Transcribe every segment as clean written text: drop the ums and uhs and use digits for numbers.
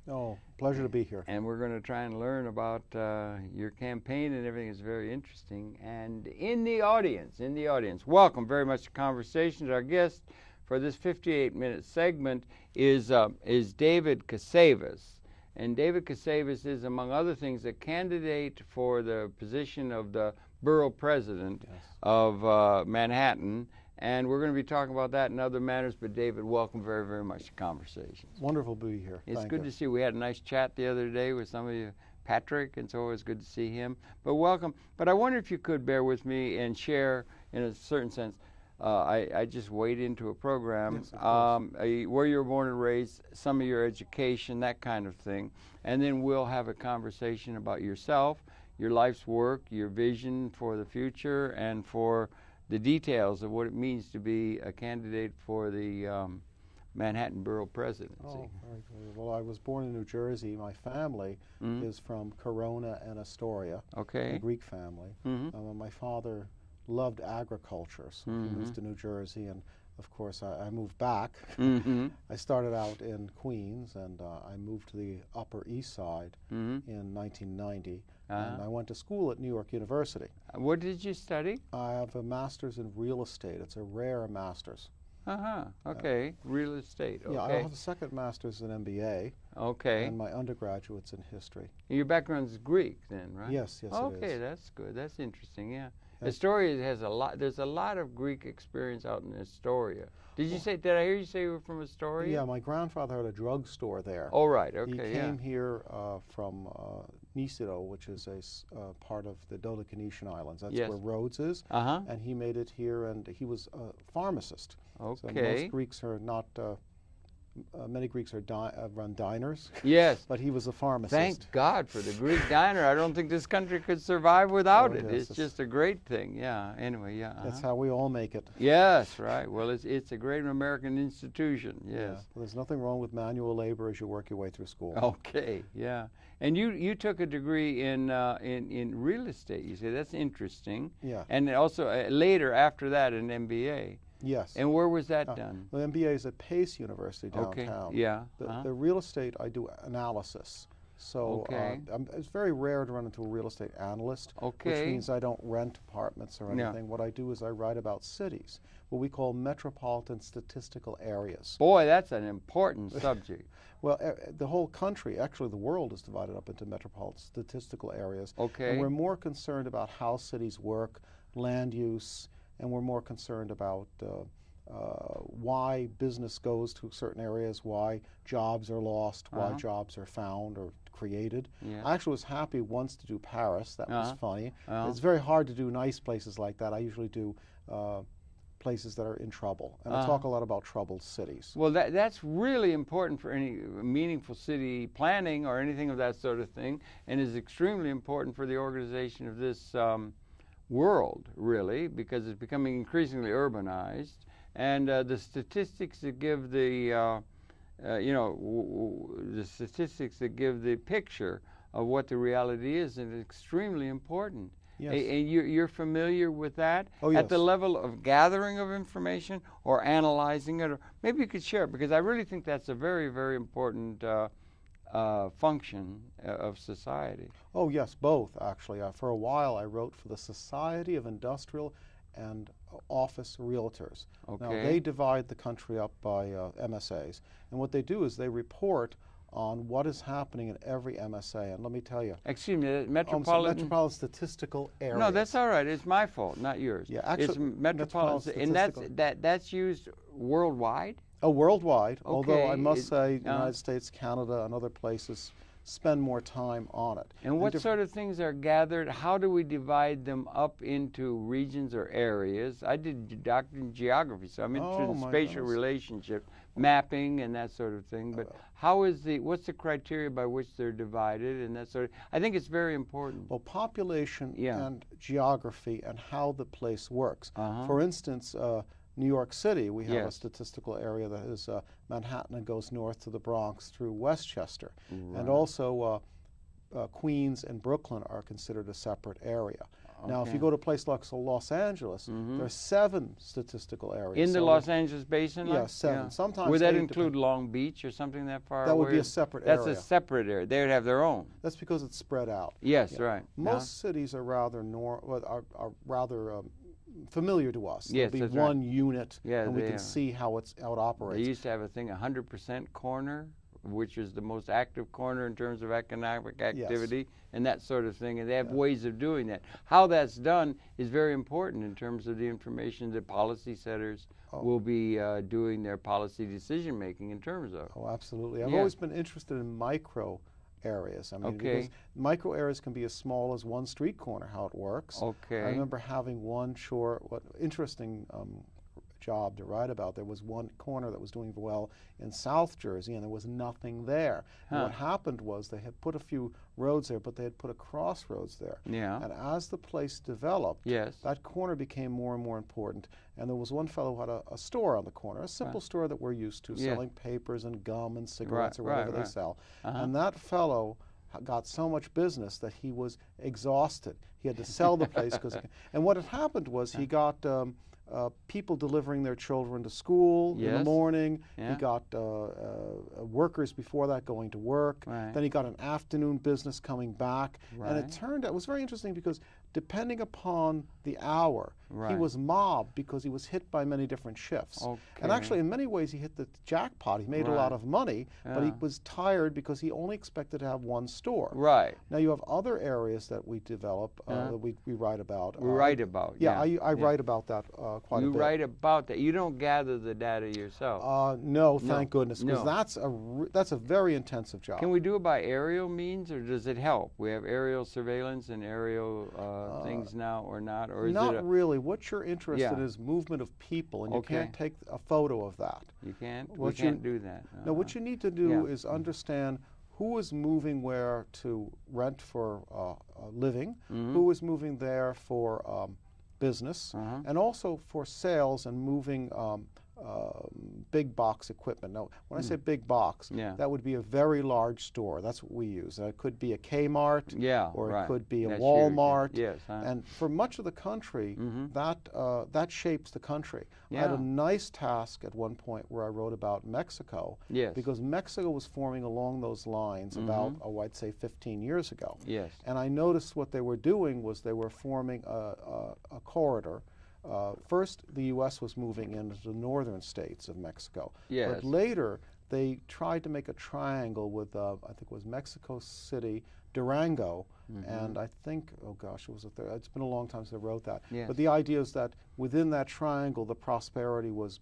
Oh, pleasure to be here. And we're going to try and learn about your campaign and everything. Is very interesting. And in the audience, welcome very much to Conversations. Our guest for this 58-minute segment is David Casavis. And David Casavis is, among other things, a candidate for the position of the Borough President of Manhattan. And we're going to be talking about that and other matters. But David, welcome very, very much to Conversations. Wonderful to be here. It's good to see you. We had a nice chat the other day with some of you, Patrick, and so it was good to see him. But welcome. But I wonder if you could bear with me and share, in a certain sense, I just weighed into a program, where you were born and raised, some of your education, that kind of thing. And then we'll have a conversation about yourself, your life's work, your vision for the future, and for the details of what it means to be a candidate for the Manhattan Borough Presidency. Oh, very good. Well, I was born in New Jersey. My family is from Corona and Astoria, a Greek family. My father loved agriculture, so he moved to New Jersey, and of course I moved back. I started out in Queens, and I moved to the Upper East Side in 1990, and I went to school at New York University. What did you study? I have a master's in real estate. It's a rare master's. Okay. Real estate. Okay. Yeah, I have a second master's in MBA. Okay. And my undergraduate's in history. Your background is Greek then, right? Yes, yes, it is. Okay, that's good. That's interesting, yeah. Astoria has a lot, there's a lot of Greek experience out in Astoria. Did I hear you say you were from Astoria? Yeah, my grandfather had a drugstore there. Oh, right, okay, He came here from Nisiro, which is a part of the Dodechanesian Islands. That's where Rhodes is. And he made it here, and he was a pharmacist. Okay. So most Greeks are not, many Greeks run diners. Yes. But he was a pharmacist. Thank God for the Greek diner. I don't think this country could survive without it. Yes, it's just a great thing, yeah. Anyway, yeah. That's how we all make it. Yes, right. Well, it's a great American institution, yes. Yeah. Well, there's nothing wrong with manual labor as you work your way through school. Okay, yeah. And you took a degree in real estate, you say. That's interesting. Yeah. And also later, after that, an MBA. Yes. And where was that done? The MBA is at Pace University downtown. Okay, yeah. The real estate, I do analysis. So it's very rare to run into a real estate analyst, which means I don't rent apartments or anything. What I do is I write about cities, what we call metropolitan statistical areas. Boy, that's an important subject. Well, the whole country, actually the world, is divided up into metropolitan statistical areas. Okay. And we're more concerned about how cities work, land use, and we're more concerned about why business goes to certain areas, why jobs are lost, why jobs are found or created. Yeah. I actually was happy once to do Paris. That was funny. It's very hard to do nice places like that. I usually do places that are in trouble. And I talk a lot about troubled cities. Well, that's really important for any meaningful city planning or anything of that sort of thing, and is extremely important for the organization of this world, really, because it's becoming increasingly urbanized. And the statistics that give the statistics that give the picture of what the reality is extremely important. Yes. And you're familiar with that? Oh, yes. At the level of gathering of information or analyzing it? Or maybe you could share it, because I really think that's a very, very important function of society. Oh, yes, both, actually. For a while, I wrote for the Society of Industrial and Office Realtors. Okay. Now, they divide the country up by MSAs. And what they do is they report on what is happening in every MSA. And let me tell you. Excuse me, metropolitan... metropolitan statistical areas. No, that's all right. It's my fault, not yours. Yeah, actually, it's metropolitan. And that's used worldwide? Oh, worldwide. Okay. Although I must say the United States, Canada, and other places spend more time on it. And what sort of things are gathered? How do we divide them up into regions or areas? I did doctorate in geography, so I'm interested in spatial relationship, mapping, and that sort of thing. But what's the criteria by which they're divided and that sort of? I think it's very important. Well, population and geography and how the place works. For instance, New York City, we have a statistical area that is Manhattan and goes north to the Bronx through Westchester. Right. And also Queens and Brooklyn are considered a separate area. Now, if you go to a place like Los Angeles, there are 7 statistical areas. In the Los Angeles basin? Yeah, 7. Sometimes would that include Long Beach or something that far away? That would be a separate area. That's a separate area. They would have their own. That's because it's spread out. Yes, right. Most cities are rather familiar to us. Yes, There'll be one unit, and we can see how it operates. They used to have a thing, 100% corner, which is the most active corner in terms of economic activity and that sort of thing, and they have ways of doing that. How that's done is very important in terms of the information that policy setters will be doing their policy decision making in terms of. Oh, absolutely. I've always been interested in micro areas. I mean, because micro areas can be as small as one street corner, how it works. I remember having one interesting job to write about. There was one corner that was doing well in South Jersey, and there was nothing there. And what happened was they had put a few roads there, but they had put a crossroads there. And as the place developed, that corner became more and more important. And there was one fellow who had a store on the corner, a simple store that we're used to, selling papers and gum and cigarettes or whatever they sell. And that fellow got so much business that he was exhausted. He had to sell the place. And what had happened was he got people delivering their children to school in the morning. He got workers before that going to work. Then he got an afternoon business coming back. And it turned out, it was very interesting because depending upon the hour, he was mobbed because he was hit by many different shifts. And actually, in many ways, he hit the jackpot. He made a lot of money, but he was tired because he only expected to have one store. Now, you have other areas that we develop, that we write about. We write about, I write about that quite a bit. You write about that. You don't gather the data yourself. No, thank goodness, because that's a very intensive job. Can we do it by aerial means, or does it help? We have aerial surveillance and aerial things now, or not? Or is not really. What you're interested in is movement of people, and you can't take a photo of that. You can't? We can't do that. No, what you need to do is understand who is moving where to rent for living, who is moving there for business, and also for sales and moving big box equipment. Now, when I say big box, that would be a very large store. That's what we use. It could be a Kmart, or it could be a Walmart. And for much of the country, that shapes the country. I had a nice task at one point where I wrote about Mexico, because Mexico was forming along those lines about, I'd say 15 years ago. And I noticed what they were doing was they were forming a corridor. First, the U.S. was moving into the northern states of Mexico. But later, they tried to make a triangle with, I think it was Mexico City, Durango, and I think, oh gosh, it's been a long time since I wrote that. But the idea is that within that triangle, the prosperity was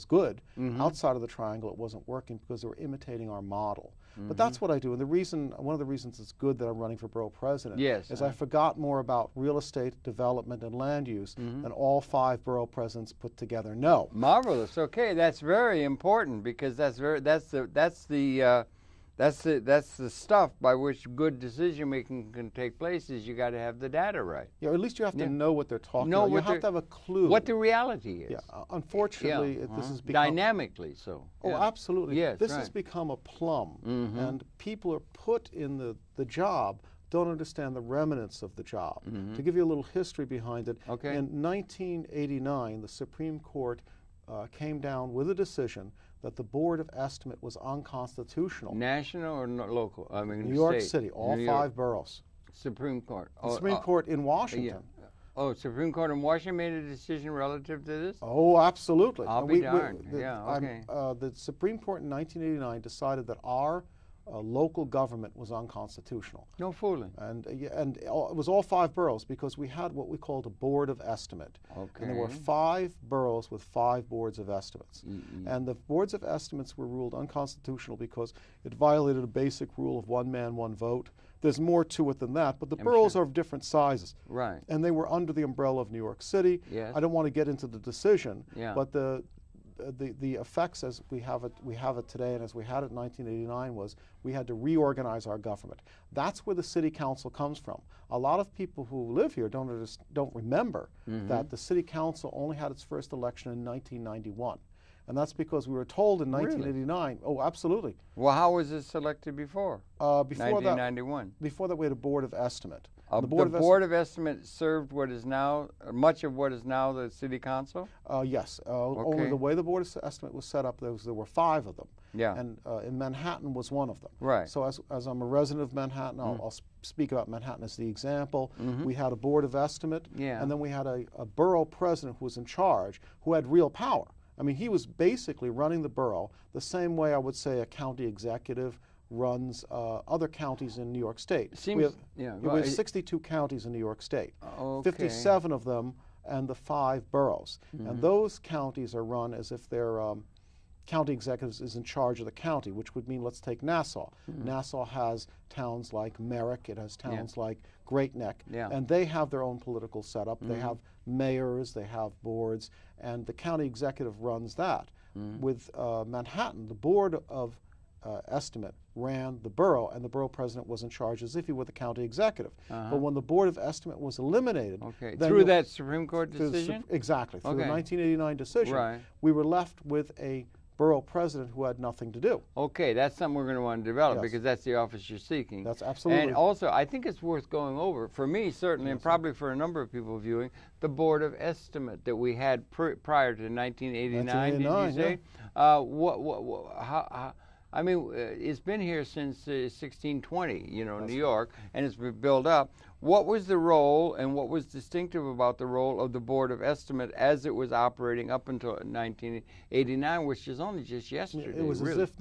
good. Outside of the triangle, it wasn't working because they were imitating our model. But that's what I do. And one of the reasons it's good that I'm running for borough president is I forgot more about real estate development and land use than all 5 borough presidents put together. No. Marvelous. Okay, that's very important because that's the stuff by which good decision making can take place. Is you got to have the data right. Or at least you have to know what they're talking about. You have to have a clue what the reality is. Unfortunately, this has become dynamically so. Oh, absolutely. This has become a plum, and people are put in the job. Don't understand the remnants of the job. To give you a little history behind it, in 1989, the Supreme Court came down with a decision that the Board of Estimate was unconstitutional. National or local? I mean, New York City, all 5 boroughs. Supreme Court. The Supreme Court in Washington. Supreme Court in Washington made a decision relative to this? Oh, absolutely. I'll be darned. The Supreme Court in 1989 decided that our local government was unconstitutional. No fooling. And it was all 5 boroughs because we had what we called a board of estimate. And there were 5 boroughs with 5 boards of estimates. And the boards of estimates were ruled unconstitutional because it violated a basic rule of one man, one vote. There's more to it than that, but the boroughs are of different sizes. And they were under the umbrella of New York City. I don't want to get into the decision, but the effects as we have it today and as we had it in 1989 was we had to reorganize our government. That's where the city council comes from. A lot of people who live here don't remember that the city council only had its first election in 1991. And that's because we were told in 1989, oh, absolutely. Well, how was it selected before? Before 1991. Before that, we had a board of estimate. The Board of Estimate served what is now, much of what is now the City Council? Yes. Only the way the Board of Estimate was set up, there were 5 of them. Yeah. And in Manhattan was one of them. Right. So as I'm a resident of Manhattan, I'll speak about Manhattan as the example. We had a Board of Estimate, and then we had a borough president who was in charge, who had real power. I mean, he was basically running the borough the same way I would say a county executive runs other counties in New York State. We have 62 counties in New York State, 57 of them and the 5 boroughs. And those counties are run as if their county executives is in charge of the county, which would mean, let's take Nassau. Nassau has towns like Merrick, it has towns like Great Neck, and they have their own political setup. They have mayors, they have boards, and the county executive runs that. With Manhattan, the Board of Estimate ran the borough, and the borough president was in charge as if he were the county executive. But when the Board of Estimate was eliminated, through that Supreme Court decision? Exactly, through the 1989 decision, we were left with a borough president who had nothing to do. Okay, that's something we're going to want to develop because that's the office you're seeking. That's absolutely. And also, I think it's worth going over, for me certainly, and probably for a number of people viewing, the Board of Estimate that we had prior to 1989, did you say? I mean, it's been here since 1620, you know, New York, and it's been built up. What was the role and what was distinctive about the role of the Board of Estimate as it was operating up until 1989, which is only just yesterday? It was as if,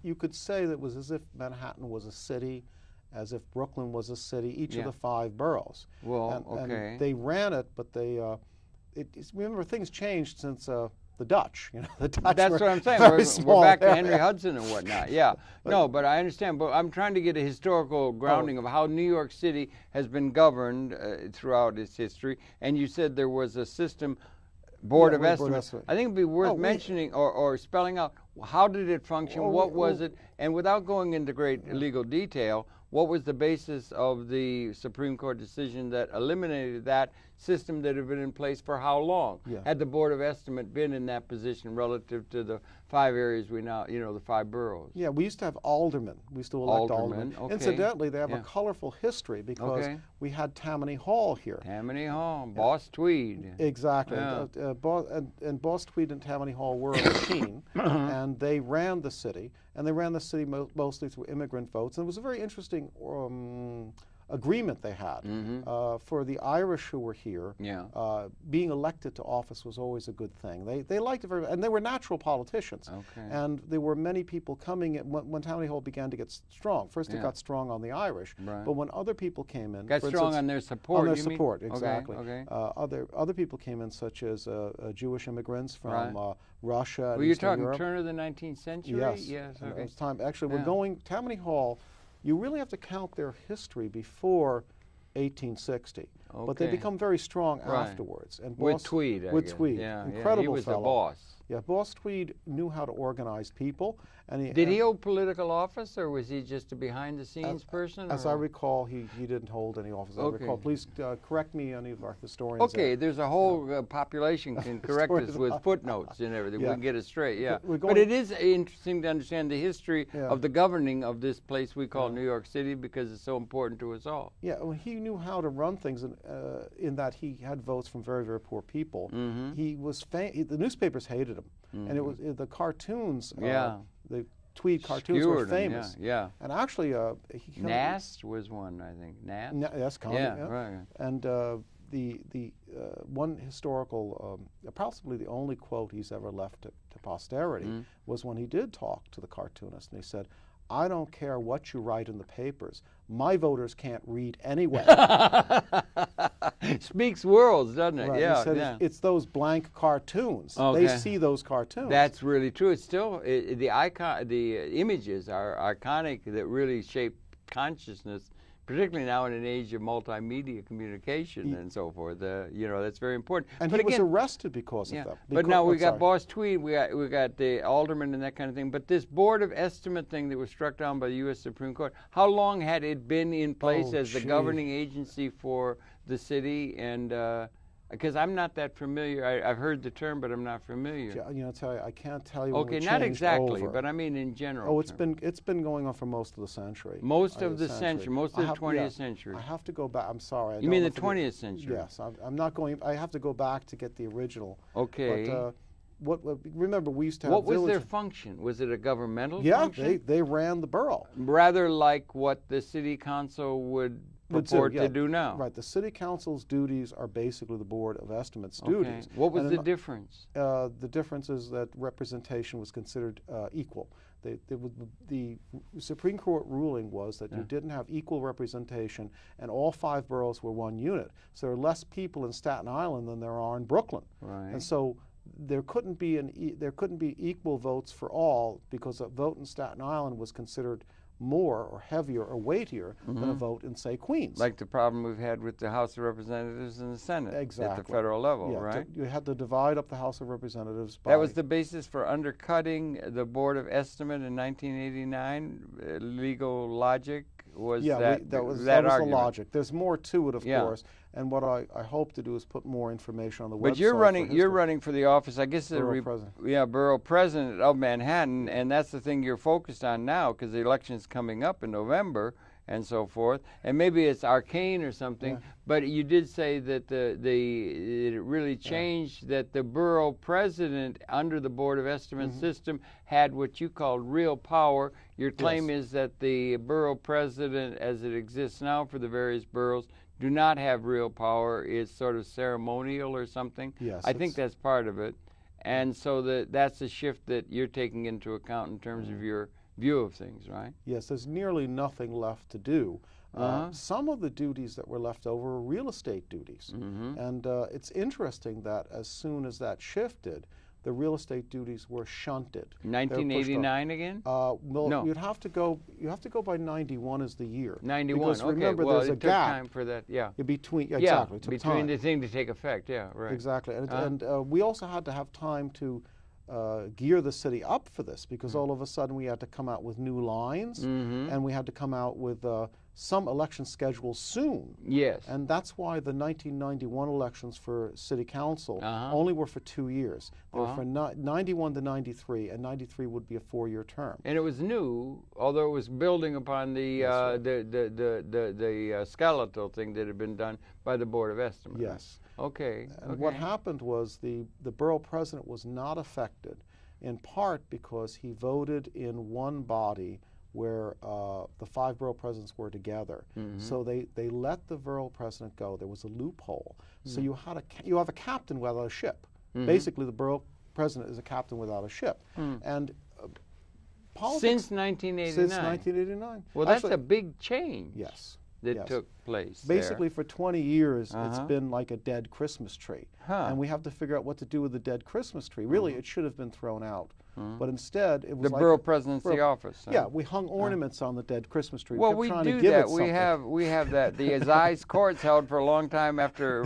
you could say that it was as if Manhattan was a city, as if Brooklyn was a city, each of the 5 boroughs. Well, and they ran it, but they, remember, things changed since the Dutch, you know, the Dutch. That's what I'm saying. We're back to Henry Hudson and whatnot. Yeah. No, but I understand. But I'm trying to get a historical grounding of how New York City has been governed throughout its history. And you said there was a system, Board of Estimate. I think it'd be worth mentioning or spelling out how did it function, what was it, and without going into great legal detail, what was the basis of the Supreme Court decision that eliminated that system that had been in place for how long? Had the Board of Estimate been in that position relative to the 5 areas we now, you know, the 5 boroughs? Yeah, we used to have aldermen. We used to elect aldermen. Incidentally, they have a colorful history because we had Tammany Hall here. Tammany Hall, Boss Tweed. Exactly. And Boss Tweed and Tammany Hall were a machine, and they ran the city, and they ran the city mostly through immigrant votes. And it was a very interesting agreement they had. For the Irish who were here, being elected to office was always a good thing. They liked it very much, and they were natural politicians. And there were many people coming in when Tammany Hall began to get strong. First it got strong on the Irish, but when other people came in, got strong on their support. On their support, exactly. Other people came in, such as Jewish immigrants from Russia. Were you talking turn of the 19th century? Yes. It was time. Actually, we're going Tammany Hall. You really have to count their history before 1860, but they become very strong afterwards. And with Tweed, Tweed, incredible he was fellow. The boss. Yeah, Boss Tweed knew how to organize people. And did he hold political office, or was he just a behind-the-scenes person? As I recall, he didn't hold any office. I recall. Please correct me, any of our historians. Okay, there's a whole population can correct us with footnotes and everything. We can get it straight, But it is interesting to understand the history of the governing of this place we call New York City, because it's so important to us all. Yeah, well, he knew how to run things in that he had votes from very, very poor people. He was the newspapers hated him. And it was the cartoons. The Tweed cartoons were famous. And actually, Nast was one, I think. Nast. Yes, right. And the one historical, possibly the only quote he's ever left to posterity was when he did talk to the cartoonist, and he said, "I don't care what you write in the papers. My voters can't read anyway." Speaks worlds, doesn't it? Right. He said it's those blank cartoons. They see those cartoons. That's really true. It's still the images are iconic that really shape consciousness, particularly now in an age of multimedia communication and so forth. You know, that's very important. And he was arrested because of that. But now we got Boss Tweed, we got the aldermen and that kind of thing. But this Board of Estimate thing that was struck down by the U.S. Supreme Court, how long had it been in place as the governing agency for the city? And Because I'm not that familiar. I've heard the term, but I'm not familiar. You know, I can't tell you. Okay, not exactly, but I mean in general. Oh, it's been going on for most of the century. Most of the century, most of the 20th century. I have to go back. I'm sorry. You mean the 20th century? Yes, I'm not going. I have to go back to get the original. Okay. But remember, we used to have. What was their function? Was it a governmental function? Yeah, they ran the borough. Rather like what the city council would purport to do now. Right. The city council's duties are basically the Board of Estimates' duties. What was the difference? The difference is that representation was considered equal. The Supreme Court ruling was that you didn't have equal representation, and all 5 boroughs were one unit. So there are less people in Staten Island than there are in Brooklyn. Right. And so there couldn't be equal votes for all, because a vote in Staten Island was considered more or heavier or weightier than a vote in, say, Queens. Like the problem we've had with the House of Representatives and the Senate at the federal level, right? You had to divide up the House of Representatives by... That was the basis for undercutting the Board of Estimate in 1989? Legal logic was that was the logic. There's more to it, of course. And what I hope to do is put more information on the website. But you're running for the office, I guess, Borough President of Manhattan, and that's the thing you're focused on now, because the election's coming up in November and so forth. And maybe it's arcane or something, but you did say that it really changed, that the Borough President under the Board of Estimate system had what you called real power. Your claim is that the Borough President, as it exists now for the various boroughs, do not have real power. It's sort of ceremonial or something. Yes, I think that's part of it. And so that's a shift that you're taking into account in terms of your view of things, right? Yes, there's nearly nothing left to do. Some of the duties that were left over are real estate duties. And it's interesting that as soon as that shifted, the real estate duties were shunted. 1989 again? Well, no. You have to go by 91 as the year. 91. Because remember, well, there's a took gap time for that. between exactly between the thing to take effect. Yeah, right. Exactly, and we also had to have time to gear the city up for this, because all of a sudden we had to come out with new lines, and we had to come out with some election schedules soon. Yes. And that's why the 1991 elections for city council only were for 2 years. They were from 91 to 93, and 93 would be a 4-year term. And it was new, although it was building upon the skeletal thing that had been done by the Board of Estimates. Yes. Okay. And what happened was the borough president was not affected, in part because he voted in one body where the 5 borough presidents were together. So they let the borough president go. There was a loophole. So you have a captain without a ship. Basically, the borough president is a captain without a ship. And politics, since 1989. Since 1989. Well, that's a big change. Yes. That took place. Basically, for 20 years, it's been like a dead Christmas tree. And we have to figure out what to do with the dead Christmas tree. Really, it should have been thrown out. But instead, it was the borough presidency office. Yeah, we hung ornaments on the dead Christmas tree. Well, we do that. We have that. The assize courts held for a long time after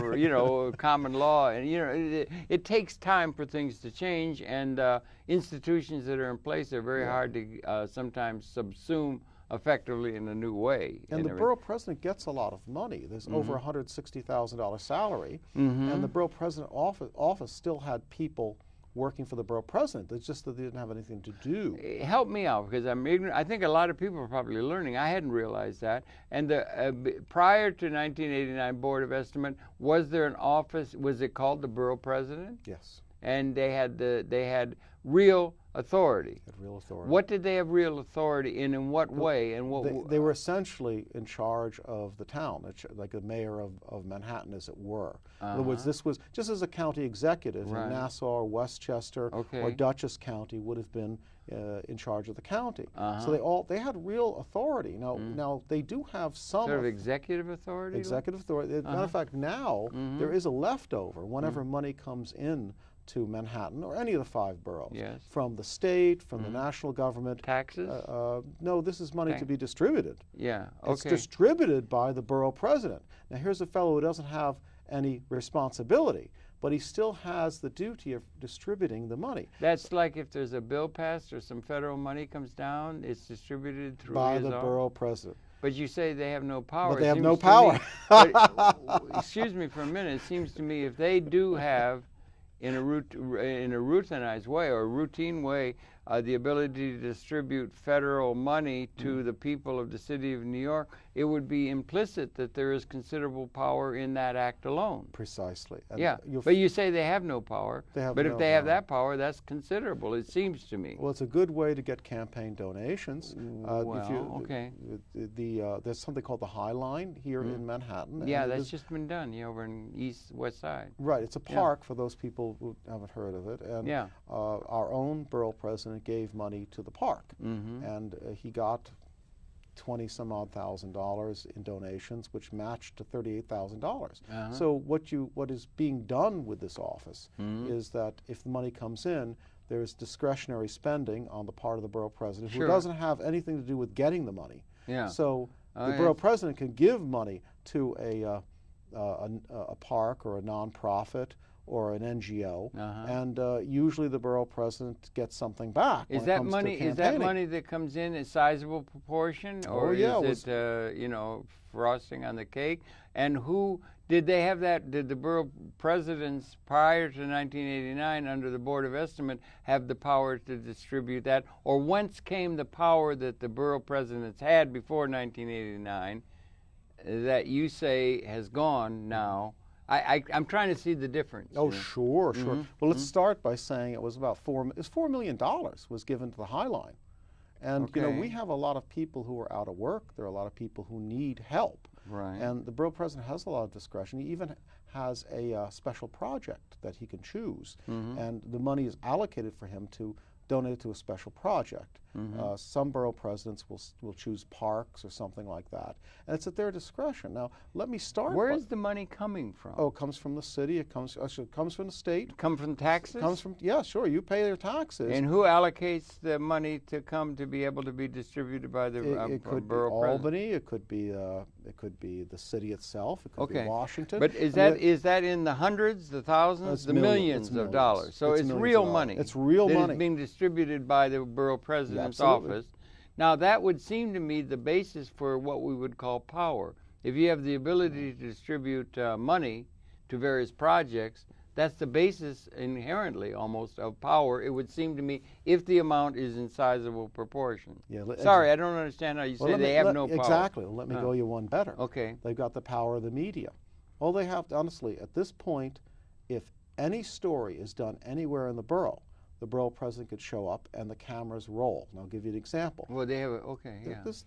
common law, and it takes time for things to change, and institutions that are in place are very hard to sometimes subsume effectively in a new way. And the borough president gets a lot of money. There's over $160,000 salary, and the borough president office still had people working for the borough president. It's just that they didn't have anything to do. Help me out, because I'm ignorant. I think a lot of people are probably learning. I hadn't realized that. And prior to 1989 Board of Estimate, was there an office? Was it called the borough president? Yes. And they had real authority. Real authority. What did they have real authority in what way? And what they were essentially in charge of the town, like the mayor of Manhattan, as it were. In other words, this was just as a county executive in Nassau or Westchester or Dutchess County would have been in charge of the county. So they had real authority. Now they do have some sort of executive authority. Executive authority. As a matter of fact, now there is a leftover whenever money comes in to Manhattan or any of the 5 boroughs, from the state, from the national government. Taxes? No, this is money to be distributed. Yeah, okay. It's distributed by the borough president. Now, here's a fellow who doesn't have any responsibility, but he still has the duty of distributing the money. That's like if there's a bill passed or some federal money comes down, it's distributed through by the borough president. But you say they have no power. But they have no power. Excuse me for a minute. It seems to me if they do have, in a routinized way or a routine way, the ability to distribute federal money to the people of the city of New York, it would be implicit that there is considerable power in that act alone. Precisely. And yeah, but you say they have no power. But if they have that power, that's considerable, it seems to me. Well, it's a good way to get campaign donations. There's something called the High Line here in Manhattan. Yeah, that's just been done over in West Side. Right, it's a park for those people who haven't heard of it. And our own borough president gave money to the park, and he got $20-some-odd thousand in donations, which matched to $38,000. So what is being done with this office is that if the money comes in, there's discretionary spending on the part of the borough president, who doesn't have anything to do with getting the money. So the borough president can give money to a park or a nonprofit or an NGO, and usually the borough president gets something back. Is that money? Is that money that comes in a sizable proportion, or is it frosting on the cake? And who did they have that? Did the borough presidents prior to 1989, under the Board of Estimate, have the power to distribute that, or whence came the power that the borough presidents had before 1989 that you say has gone now? I'm trying to see the difference. Oh, sure. Well, let's start by saying it was about $4 million was given to the High Line. And, we have a lot of people who are out of work. There are a lot of people who need help. Right. And the borough president has a lot of discretion. He even has a special project that he can choose. And the money is allocated for him to donate it to a special project. Some borough presidents will choose parks or something like that, and it's at their discretion. Now, let me start. Where is the money coming from? Oh, it comes from the city. It comes from the state. Come from taxes? It comes from sure. You pay your taxes. And who allocates the money to come to be able to be distributed by the it could borough be Albany. It could be the city itself. It could be Washington. But is that in the hundreds, the thousands, the millions of dollars? So it's real money. It's real money. That is being distributed by the borough president's office. Now, that would seem to me the basis for what we would call power. If you have the ability to distribute money to various projects, that's the basis inherently almost of power, it would seem to me, if the amount is in sizable proportion. Sorry, I don't understand how you say they have no power. Exactly. Well, let me go you one better. Okay. They've got the power of the media. All they have to, honestly, at this point, if any story is done anywhere in the borough president could show up and the cameras roll. And I'll give you an example. Well, they have This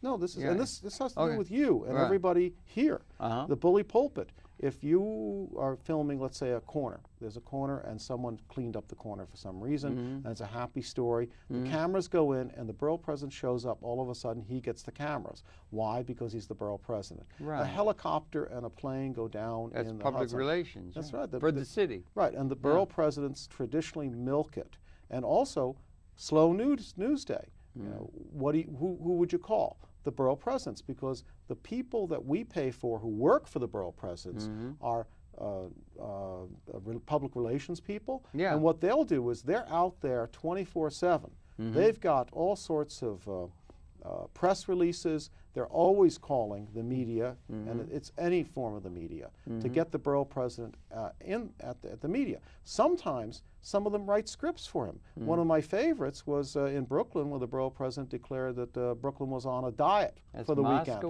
has to do with you and everybody here. The bully pulpit. If you are filming, let's say, a corner, there's a corner and someone cleaned up the corner for some reason, and it's a happy story. The cameras go in and the borough president shows up. All of a sudden, he gets the cameras. Why? Because he's the borough president. Right. A helicopter and a plane go down in the Hudson. That's public relations. That's right. For the city. Right, and the borough presidents traditionally milk it. And also, slow news day. Who would you call? The borough presidents, because the people that we pay for who work for the borough presidents are public relations people. And what they'll do is they're out there 24/7. They've got all sorts of press releases. They're always calling the media, and it's any form of the media, to get the borough president at the media. Sometimes some of them write scripts for him. One of my favorites was in Brooklyn, where the borough president declared that Brooklyn was on a diet for the weekend.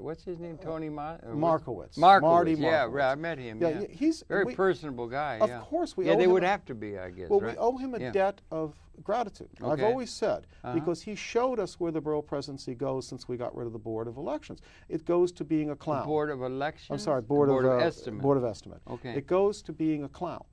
What's his name? Tony Markowitz. Marty Markowitz. Yeah, I met him. Yeah. He's a very personable guy. Of course, we owe they him would have to be, I guess. Well, right? we owe him a debt of gratitude. I've always said, because he showed us where the borough presidency goes since we got rid of the Board of Elections. It goes to being a clown. The Board of Elections? I'm sorry, Board of Estimate. Board of Estimate. Okay. It goes to being a clown.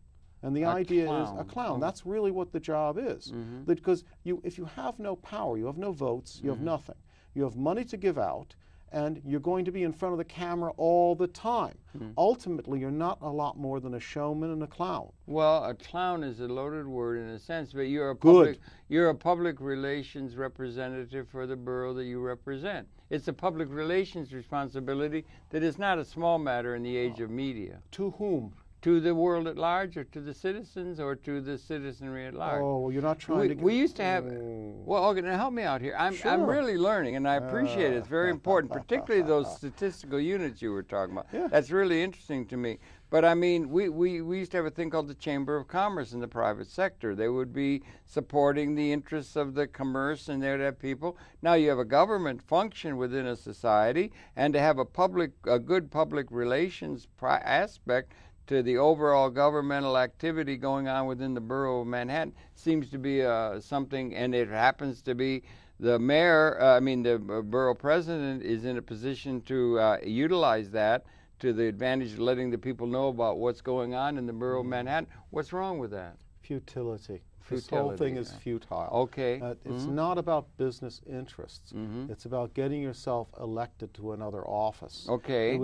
And the idea is a clown. That's really what the job is. Because if you have no power, you have no votes, you have nothing. You have money to give out, and you're going to be in front of the camera all the time. Ultimately, you're not a lot more than a showman and a clown. Well, a clown is a loaded word in a sense, but you're a public relations representative for the borough that you represent. It's a public relations responsibility that is not a small matter in the age of media. To whom? to the world at large, or to the citizens, or to the citizenry at large? Oh, well, you're not trying to. We used to have. Well, okay, now help me out here. I'm really learning, and I appreciate it. It's very important, particularly those statistical units you were talking about. Yeah. That's really interesting to me. But I mean, we used to have a thing called the Chamber of Commerce in the private sector. They would be supporting the interests of the commerce, and they'd have people. Now you have a government function within a society, and to have a good public relations aspect to the overall governmental activity going on within the borough of Manhattan seems to be something, and it happens to be the mayor, the borough president is in a position to utilize that to the advantage of letting the people know about what's going on in the borough of Manhattan. What's wrong with that? Futility. This whole thing is futile. Okay. It's not about business interests. It's about getting yourself elected to another office. Okay.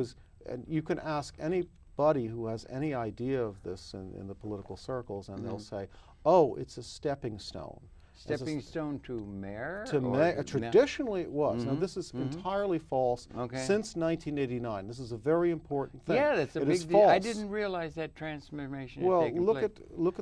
And you can ask anybody who has any idea of this in the political circles, and they'll say, oh, it's a stepping stone. Stepping stone to mayor? To mayor. Traditionally it was. Now this is entirely false since 1989. This is a very important thing. Yeah, that's a big deal. I didn't realize that transformation had taken place. Look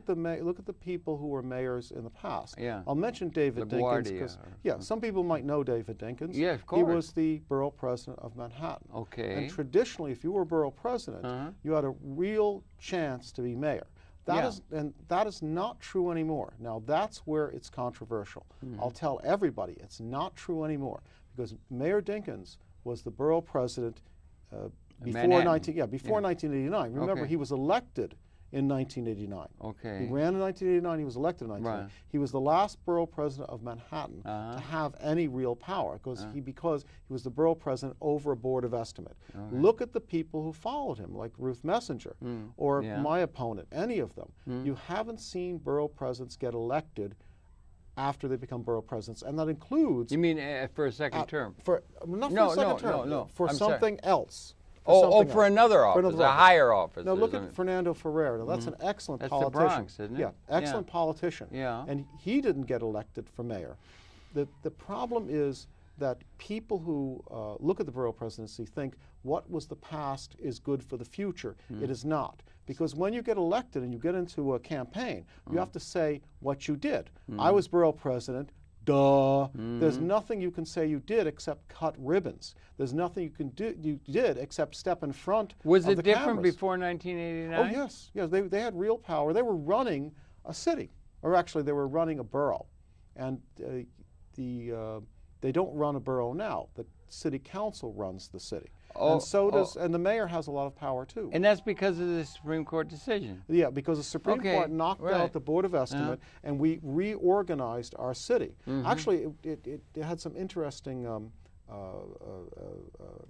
at the people who were mayors in the past. Yeah. I'll mention David Dinkins because some people might know David Dinkins. Yeah, of course. He was the borough president of Manhattan. Okay. And traditionally, if you were borough president, you had a real chance to be mayor. That is not true anymore. Now, that's where it's controversial. I'll tell everybody it's not true anymore because Mayor Dinkins was the borough president before 1989. Remember, he was elected in 1989. Okay. He ran in 1989. He was elected in 1989. Right. He was the last borough president of Manhattan to have any real power because he was the borough president over a board of estimate. Okay. Look at the people who followed him, like Ruth Messenger or my opponent, any of them. You haven't seen borough presidents get elected after they become borough presidents, and that includes. You mean for a second term? Not for a second term. No. For something else. For another office, a higher office. Now look at Fernando Ferrer. Now that's an excellent politician. That's the Bronx, isn't it? Yeah, excellent politician. Yeah. And he didn't get elected for mayor. The problem is that people who look at the borough presidency think what was the past is good for the future. It is not. Because when you get elected and you get into a campaign, you have to say what you did. I was borough president. Duh. There's nothing you can say you did except cut ribbons. There's nothing you did except step in front of the cameras. Was it different before 1989? Oh, yes. Yes, they had real power. They were running a city, or actually they were running a borough. And they don't run a borough now. The city council runs the city. And the mayor has a lot of power too. And that's because of the Supreme Court decision. Yeah, because the Supreme Court knocked out the Board of Estimate, and we reorganized our city. Actually, it had some interesting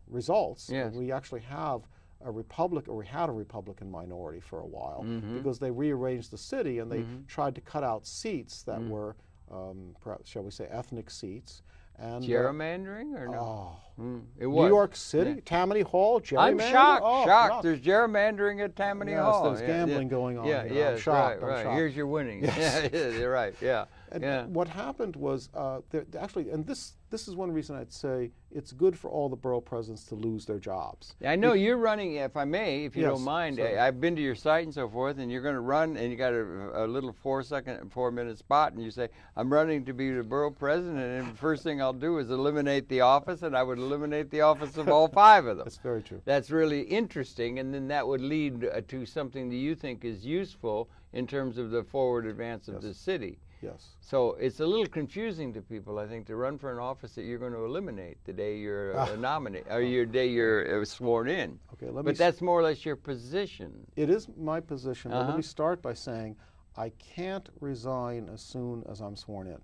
results. Yes. We actually have a republic, or we had a Republican minority for a while, because they rearranged the city and they tried to cut out seats that were, perhaps, shall we say, ethnic seats. And, gerrymandering or no? It was. New York City, Tammany Hall, gerrymandering. I'm shocked. Shocked. There's gerrymandering at Tammany Hall. There's gambling going on. I'm shocked. Right. Here's your winning. Yes. You're right. Yeah. And what happened was actually, and this is one reason I'd say it's good for all the borough presidents to lose their jobs. I know you're running, if I may, if you don't mind. I've been to your site and so forth, and you're going to run, and you got a little 4-minute spot, and you say, I'm running to be the borough president, and the first thing I'll do is eliminate the office, and I would eliminate the office of all 5 of them. That's very true. That's really interesting, and then that would lead to something that you think is useful in terms of the forward advance of the city. Yes. So it's a little confusing to people, I think, to run for an office that you're going to eliminate the day you're nominated, or your day you're sworn in. Okay, but that's more or less your position. It is my position, but let me start by saying I can't resign as soon as I'm sworn in.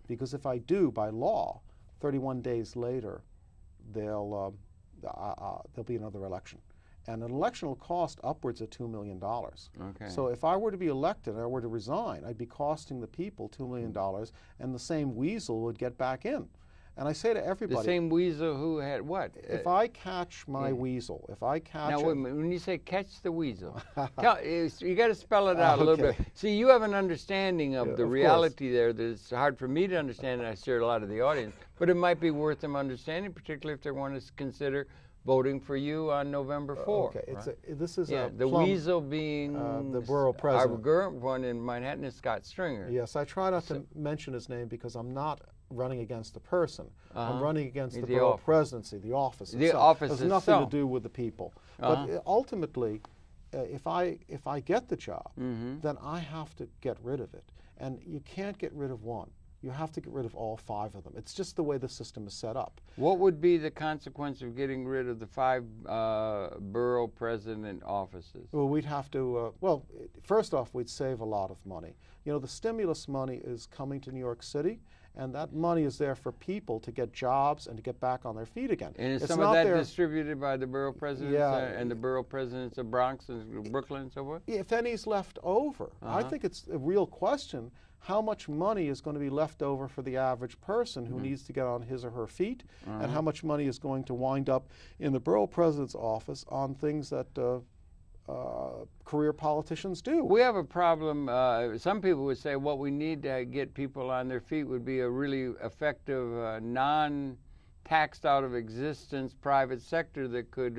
Because if I do, by law, 31 days later, there'll be another election. And an election will cost upwards of $2 million. Okay. So if I were to be elected and I were to resign, I'd be costing the people $2 million, and the same weasel would get back in. And I say to everybody... The same weasel who had what? If I catch my weasel, if I catch... Now, wait a minute. When you say catch the weasel, you got to spell it out a little bit. See, you have an understanding of the reality there that's hard for me to understand, and I share a lot of the audience, but it might be worth them understanding, particularly if they want to consider voting for you on November 4th. Okay, right? This is the weasel being the borough president. Our current one in Manhattan is Scott Stringer. Yes, I try not to mention his name because I'm not running against the person. I'm running against the borough presidency, the office itself. The office It has nothing to do with the people. But ultimately, if I get the job, then I have to get rid of it. And you can't get rid of one. You have to get rid of all 5 of them. It's just the way the system is set up. What would be the consequence of getting rid of the 5 borough president offices? Well, we'd have to, well, first off, we'd save a lot of money. You know, the stimulus money is coming to New York City, and that money is there for people to get jobs and to get back on their feet again. And is some of that distributed by the borough presidents and the borough presidents of Bronx and Brooklyn and so forth? If any's left over. I think it's a real question how much money is going to be left over for the average person who needs to get on his or her feet, and how much money is going to wind up in the borough president's office on things that career politicians do. We have a problem. Some people would say what we need to get people on their feet would be a really effective non-taxed out of existence private sector that could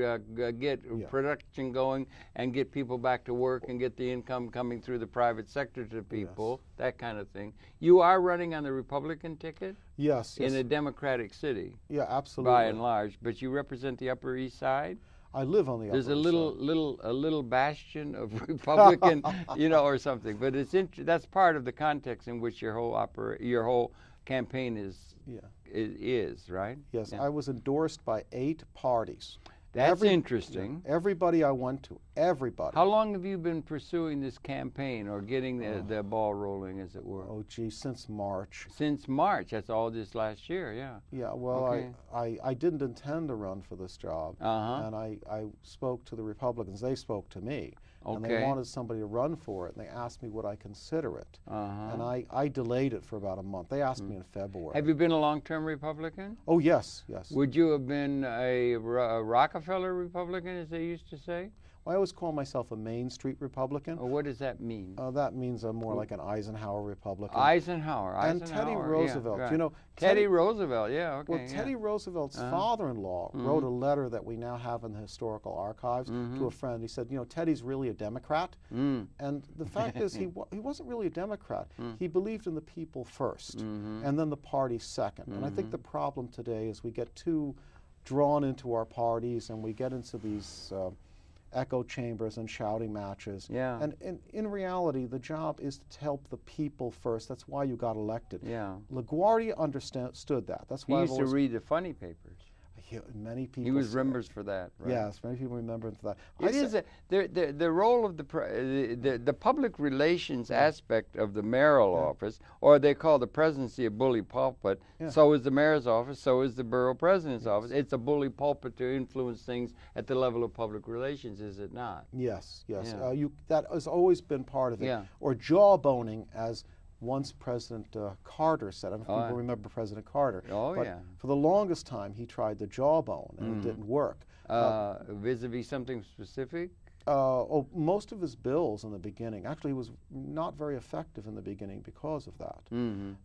get production going and get people back to work and get the income coming through the private sector to people, that kind of thing. You are running on the Republican ticket? Yes. In a Democratic city? Yeah, absolutely. By and large. But you represent the Upper East Side? I live on the Upper East Side. There's a little bastion of Republican, you know, or something. But that's part of the context in which your whole campaign is, right? Yes, I was endorsed by 8 parties. That's interesting. Everybody I went to, everybody. How long have you been pursuing this campaign or getting the ball rolling, as it were? Oh, gee, since March. Since March. That's all just last year, yeah. Yeah, well, I didn't intend to run for this job, and I spoke to the Republicans. They spoke to me, and they wanted somebody to run for it, and they asked me would I consider it. And I delayed it for about a month. They asked me in February. Have you been a long-term Republican? Oh, yes, yes. Would you have been a Rockefeller Republican, as they used to say? Well, I always call myself a Main Street Republican. Oh, what does that mean? That means I'm more like an Eisenhower Republican. Eisenhower. And Teddy Roosevelt. Yeah, you know, Teddy Roosevelt, yeah, okay. Well, Teddy Roosevelt's father-in-law wrote a letter that we now have in the historical archives to a friend. He said, you know, Teddy's really a Democrat. And the fact is, he wasn't really a Democrat. He believed in the people first, and then the party second. And I think the problem today is we get too drawn into our parties, and we get into these echo chambers and shouting matches. Yeah. And in reality, the job is to help the people first. That's why you got elected. Yeah. LaGuardia understood that. That's why he used to read the funny papers. Many people. He was remembers for that, right? Yes, many people remember him for that. It is the role of the public relations aspect of the mayoral office, or they call the presidency a bully pulpit. So is the mayor's office. So is the borough president's office. It's a bully pulpit to influence things at the level of public relations, is it not? Yes, yes. That has always been part of it. Yeah. Or jawboning, as once President Carter said. I don't know if people remember President Carter. Oh, but for the longest time, he tried the jawbone, and it didn't work. Vis-a-vis something specific? Most of his bills in the beginning, actually, he was not very effective in the beginning because of that.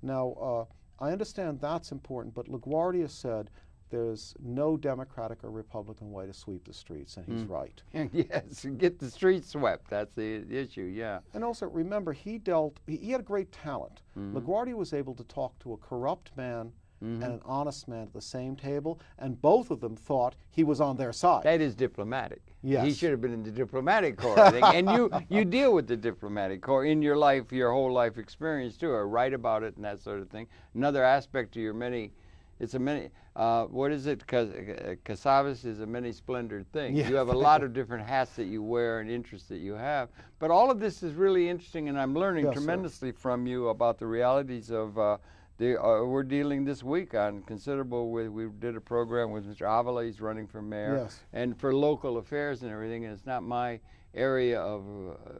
Now, I understand that's important, but LaGuardia said there's no Democratic or Republican way to sweep the streets, and he's right. Yes, get the streets swept. That's the issue, yeah. And also, remember, he had a great talent. LaGuardia was able to talk to a corrupt man and an honest man at the same table, and both of them thought he was on their side. That is diplomatic. Yes. He should have been in the diplomatic corps, I think. And you deal with the diplomatic corps in your life, your whole life experience, too, or write about it and that sort of thing. Another aspect to your what is it? Casavis is a many-splendored thing. Yeah. You have a lot of different hats that you wear and interests that you have. But all of this is really interesting, and I'm learning tremendously from you about the realities of we're dealing this week on considerable. We did a program with Mr. Avila. He's running for mayor, and for local affairs and everything. And it's not my area of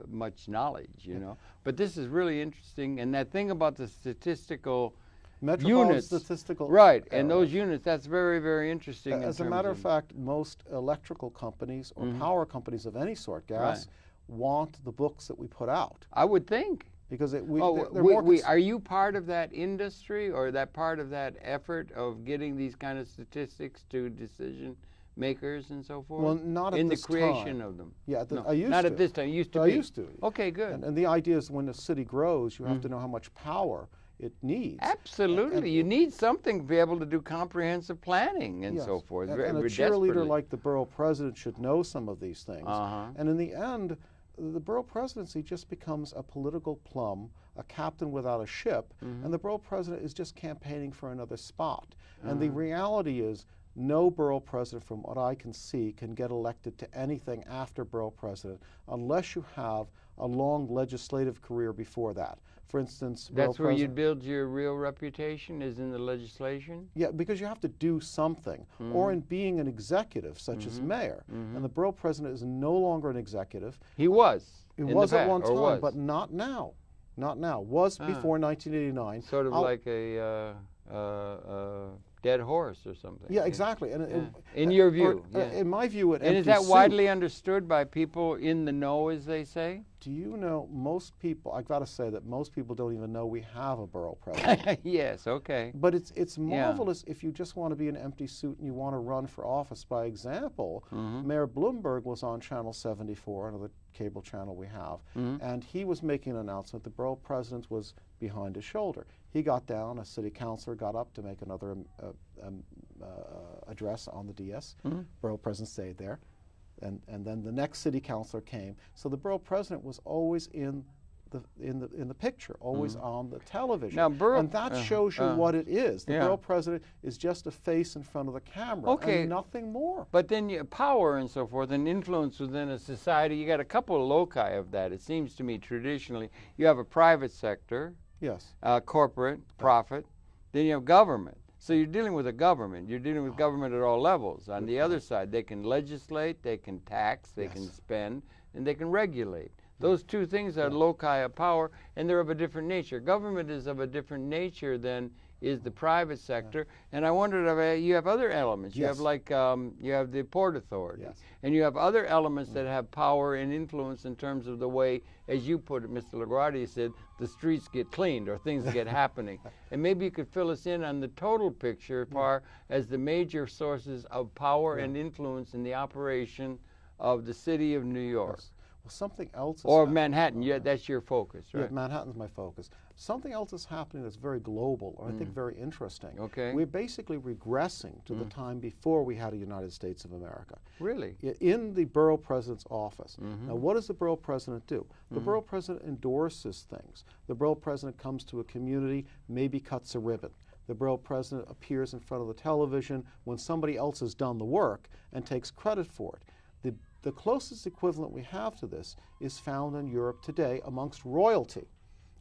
much knowledge, you know. But this is really interesting, and that thing about the statistical Metropolitan statistical. Right, and those units, that's very, very interesting. As a matter of fact, most electrical companies or power companies of any sort, gas, want the books that we put out. I would think. Because are you part of that industry or that part of that effort of getting these kind of statistics to decision makers and so forth? Well, not at in this the creation time. of them. Yeah, No, I used not to. at this time. Used to I be. used to. Okay, good. And the idea is when a city grows, you have to know how much power it needs. Absolutely. And you need something to be able to do comprehensive planning and yes. so forth. And a cheerleader like the borough president should know some of these things. And in the end, the borough presidency just becomes a political plum, a captain without a ship, and the borough president is just campaigning for another spot. And the reality is, no borough president, from what I can see, can get elected to anything after borough president unless you have a long legislative career before that. For instance, that's where you'd build your real reputation, is in the legislation? Yeah, because you have to do something, or in being an executive, such as mayor. And the borough president is no longer an executive. He was. He was at one time, but not now. Not now. Was before 1989. Sort of like a dead horse or something. Yeah, exactly. And in your view? In my view, and is that widely understood by people in the know, as they say? Do you know, most people, I've got to say that most people don't even know we have a borough president. Yes, okay. But it's marvelous if you just want to be in an empty suit and you want to run for office. By example, Mayor Bloomberg was on Channel 74, another cable channel we have, and he was making an announcement. The borough president was behind his shoulder. He got down, a city councilor got up to make another address on the DS. Borough president stayed there. And then the next city councilor came. So the borough president was always in the picture, always on the television. Now, and that shows you what it is. The borough president is just a face in front of the camera, and nothing more. But then power and so forth, and influence within a society, you got a couple of loci of that. It seems to me traditionally, you have a private sector, yes, corporate, profit, then you have government. So you're dealing with a government. You're dealing with government at all levels. On the other side, they can legislate, they can tax, they can spend, and they can regulate. Those two things are loci of power, and they're of a different nature. Government is of a different nature than is the private sector. And I wondered, you have other elements. You have you have the Port Authority, and you have other elements that have power and influence in terms of the way, as you put it, Mr. LaGuardia said, the streets get cleaned or things get happening. And maybe you could fill us in on the total picture as far as the major sources of power and influence in the operation of the city of New York. Well, something else is or Manhattan, that's your focus, right? Yeah, Manhattan's my focus. Something else is happening that's very global, and I think very interesting. Okay. We're basically regressing to the time before we had a United States of America. Really? In the borough president's office. Now, what does the borough president do? The borough president endorses things. The borough president comes to a community, maybe cuts a ribbon. The borough president appears in front of the television when somebody else has done the work and takes credit for it. The closest equivalent we have to this is found in Europe today amongst royalty.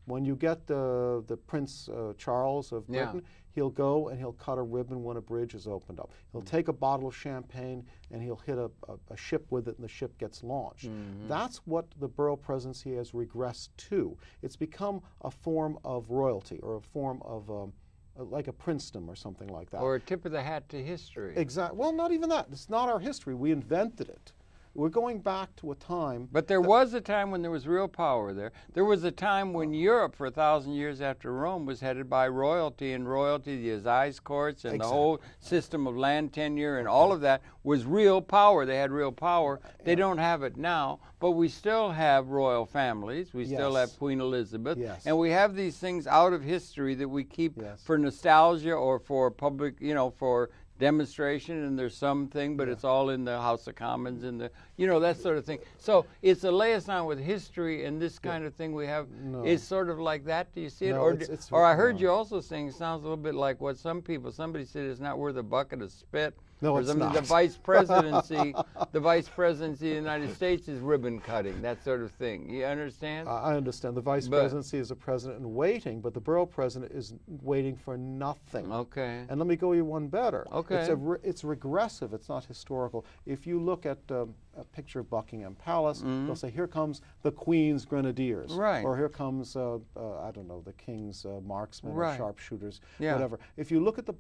When you get the Prince Charles of Britain, he'll go and he'll cut a ribbon when a bridge is opened up. He'll take a bottle of champagne and he'll hit a ship with it, and the ship gets launched. That's what the borough presidency has regressed to. It's become a form of royalty, or a form of like a princedom or something like that. Or a tip of the hat to history. Exactly. Well, not even that. It's not our history. We invented it. We're going back to a time. But there was a time when there was real power there. There was a time when Europe, for 1,000 years after Rome, was headed by royalty, and royalty, the assize courts, and the whole system of land tenure and all of that was real power. They had real power. They don't have it now, but we still have royal families. We still have Queen Elizabeth. And we have these things out of history that we keep for nostalgia or for public, for demonstration, and there's something, but it's all in the House of Commons and that sort of thing. So it's a liaison with history, and this kind of thing we have is sort of like that. Do you see it? No, or I heard you also saying, it sounds a little bit like what somebody said, it's not worth a bucket of spit. No, it's not. The vice presidency of the United States is ribbon cutting, that sort of thing. You understand? I understand. The vice presidency is a president in waiting, but the borough president is waiting for nothing. Okay. And let me go you one better. Okay. It's regressive. It's not historical. If you look at a picture of Buckingham Palace, they'll say, here comes the Queen's Grenadiers. Right. Or here comes, I don't know, the King's marksmen or sharpshooters, Yeah. whatever. If you look at the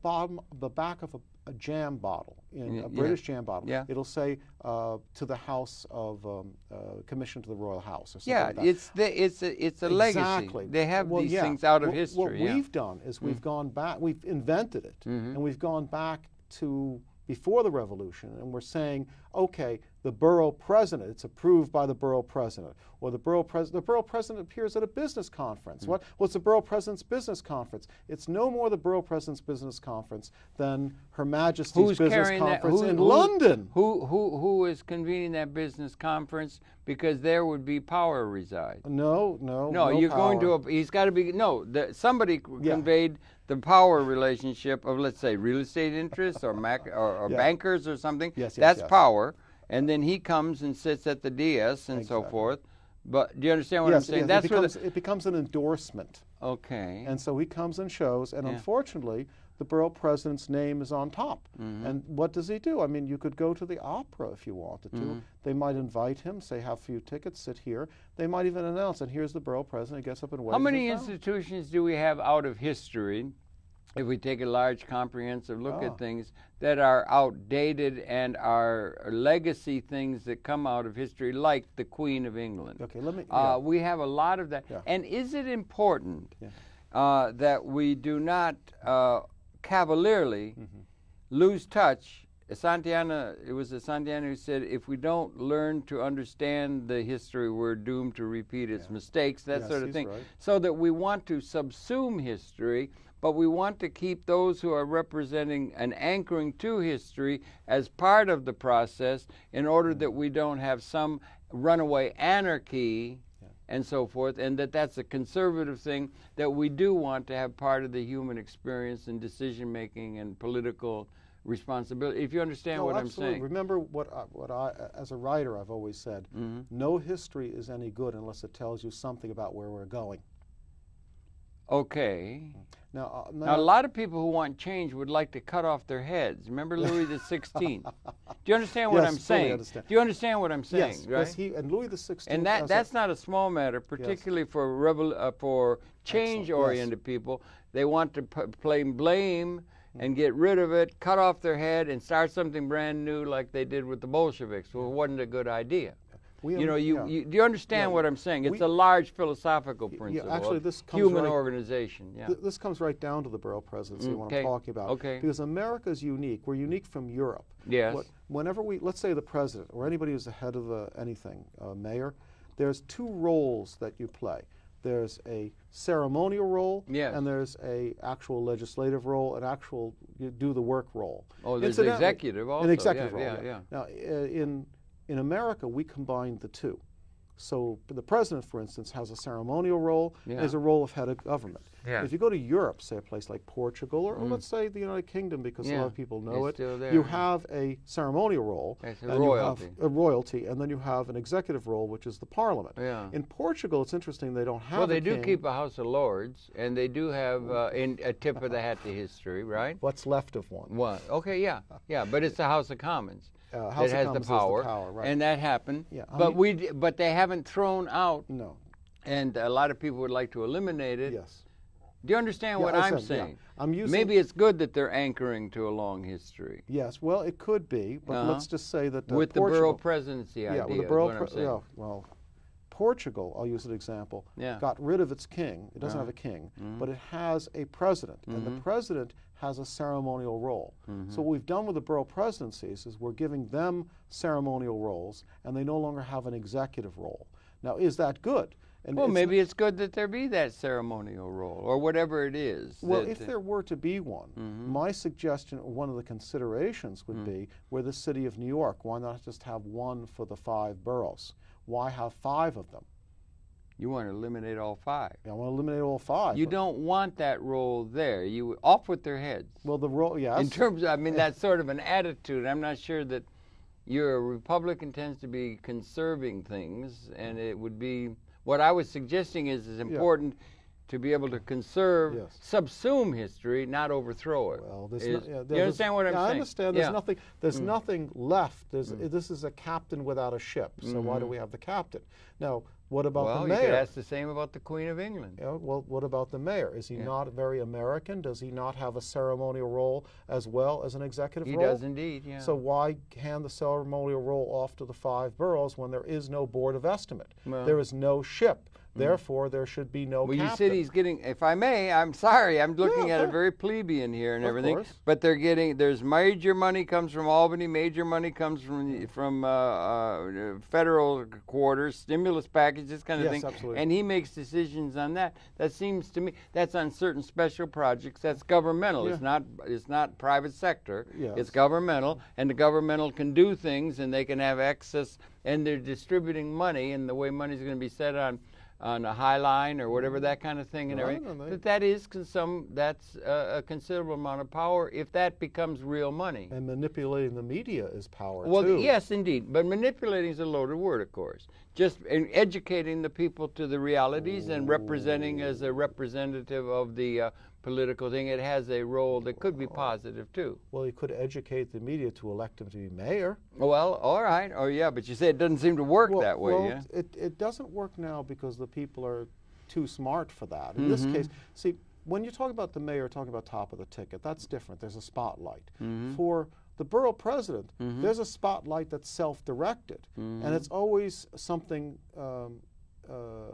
back of a jam bottle, in a British jam bottle, it'll say to the House of Commission to the Royal House or something like that. It's a legacy. Exactly. They have these things out of history. What we've done is we've gone back, we've invented it, and we've gone back to before the revolution, and we're saying, okay, the borough president, it's approved by the borough president, or the borough president appears at a business conference. What's the borough president's business conference? It's no more the borough president's business conference than Her Majesty's business conference in London. Who is convening that business conference? Because there would be power reside. No, you're power. going to. He's got to be. No, somebody conveyed the power relationship of, let's say, real estate interests or bankers or something. That's power. And then he comes and sits at the dais and so forth. But do you understand what I'm saying? It becomes an endorsement. Okay. And so he comes and shows, and unfortunately, the borough president's name is on top. And what does he do? I mean, you could go to the opera if you wanted to. They might invite him, say, have a few tickets, sit here. They might even announce, and here's the borough president. He gets up and waves. How many institutions do we have out of history, if we take a large comprehensive look at things, that are outdated and are legacy things that come out of history, like the Queen of England? Okay, let me. We have a lot of that. And is it important that we do not cavalierly lose touch? It was Santayana who said, if we don't learn to understand the history, we're doomed to repeat its mistakes, that sort of thing. Right. So that we want to subsume history, but we want to keep those who are representing and anchoring to history as part of the process, in order that we don't have some runaway anarchy and so forth, and that's a conservative thing, that we do want to have part of the human experience and decision-making and political responsibility, if you understand what absolutely. I'm saying. Remember what I, as a writer, I've always said, no history is any good unless it tells you something about where we're going. Okay. Now, a lot of people who want change would like to cut off their heads. Remember Louis XVI? Do you understand what I'm saying? Understand. Do you understand what I'm saying? Yes, right? Yes, and Louis XVI. And that's not a small matter, particularly for change-oriented people. They want to blame and get rid of it, cut off their head, and start something brand new, like they did with the Bolsheviks. Well, it wasn't a good idea. Do you understand what I'm saying? It's a large philosophical principle. Actually, this comes human organization. This comes right down to the borough presidency, what I'm talking about. Okay. Because America is unique. We're unique from Europe. Yes. Whenever let's say the president or anybody who's the head of anything, mayor, there's two roles that you play. There's a ceremonial role, and there's a actual legislative role, you do the work role. Oh, there's an executive also. An executive role. Yeah. Now, in America, we combined the two. So the president, for instance, has a ceremonial role, has a role of head of government. Yeah. If you go to Europe, say a place like Portugal, or let's say the United Kingdom, because a lot of people know it, you have a ceremonial role, and royalty. You have a royalty, and then you have an executive role, which is the parliament. Yeah. In Portugal, it's interesting, they don't have a king. Well, they do keep a House of Lords, and they do have a tip of the hat to history, right? What's left of one. What? Okay, yeah, but it's the House of Commons. House that of has the power, right. And that happened. Yeah, but they haven't thrown out. No. And a lot of people would like to eliminate it. Yes. Do you understand what I'm saying? Maybe it's good that they're anchoring to a long history. Yes. Well, it could be, but let's just say that with the borough presidency idea. With the borough well, Portugal, I'll use an example. Got rid of its king. It doesn't have a king, but it has a president, and the president has a ceremonial role. So what we've done with the borough presidencies is we're giving them ceremonial roles, and they no longer have an executive role. Now, is that good? And well, maybe it's good that there be that ceremonial role, or whatever it is. Well, if there were to be one, my suggestion, or one of the considerations would be, we're the city of New York, why not just have one for the 5 boroughs? Why have 5 of them? You want to eliminate all 5. Yeah, I want to eliminate all 5. You don't want that role there. You off with their heads. Well, the role, yes. In terms of, that's sort of an attitude. I'm not sure that your Republican tends to be conserving things, and it would be, what I was suggesting is important to be able to conserve, subsume history, not overthrow it. Well, you understand what I'm saying? I understand. There's nothing left. This is a captain without a ship. So why do we have the captain? Now, what about the mayor? You could ask the same about the Queen of England. Well, what about the mayor? Is he not very American? Does he not have a ceremonial role as well as an executive role? He does indeed, yeah. So why hand the ceremonial role off to the 5 boroughs when there is no board of estimate? Well, there is no ship. Therefore, there should be no captain. You said he's getting, if I may, I'm sorry, I'm looking at a very plebeian here and everything. Course. But they're getting, there's major money comes from Albany, major money comes from federal quarters, stimulus packages, kind of thing. Absolutely. And he makes decisions on that. That seems to me, that's on certain special projects. That's governmental. It's not private sector. It's governmental, and the governmental can do things, and they can have access, and they're distributing money, and the way money's going to be set on a high line or whatever, that kind of thing, and everything. That's a considerable amount of power if that becomes real money. And manipulating the media is power too. Well, yes, indeed. But manipulating is a loaded word, of course. Just educating the people to the realities and representing as a representative of the political thing. It has a role that could be positive too. Well, you could educate the media to elect him to be mayor. Well, all right. Oh, yeah, but you say it doesn't seem to work that way. Well, it doesn't work now because the people are too smart for that. In this case, see, when you talk about the mayor, talking about top of the ticket, that's different. There's a spotlight. For the borough president, there's a spotlight that's self-directed, and it's always something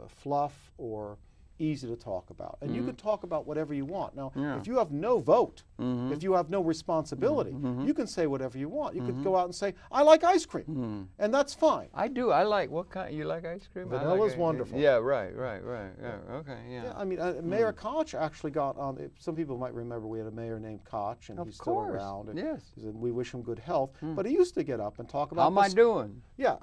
fluff or easy to talk about. And you can talk about whatever you want. Now, if you have no vote, if you have no responsibility, you can say whatever you want. You could go out and say, I like ice cream, and that's fine. I do. I like, what kind? You like ice cream? Vanilla's wonderful. Yeah, right. Yeah, okay, yeah. I mean, Mayor Koch actually got on, some people might remember we had a mayor named Koch, and he's still around. And yes. We wish him good health. But he used to get up and talk about... How am I doing? Yeah,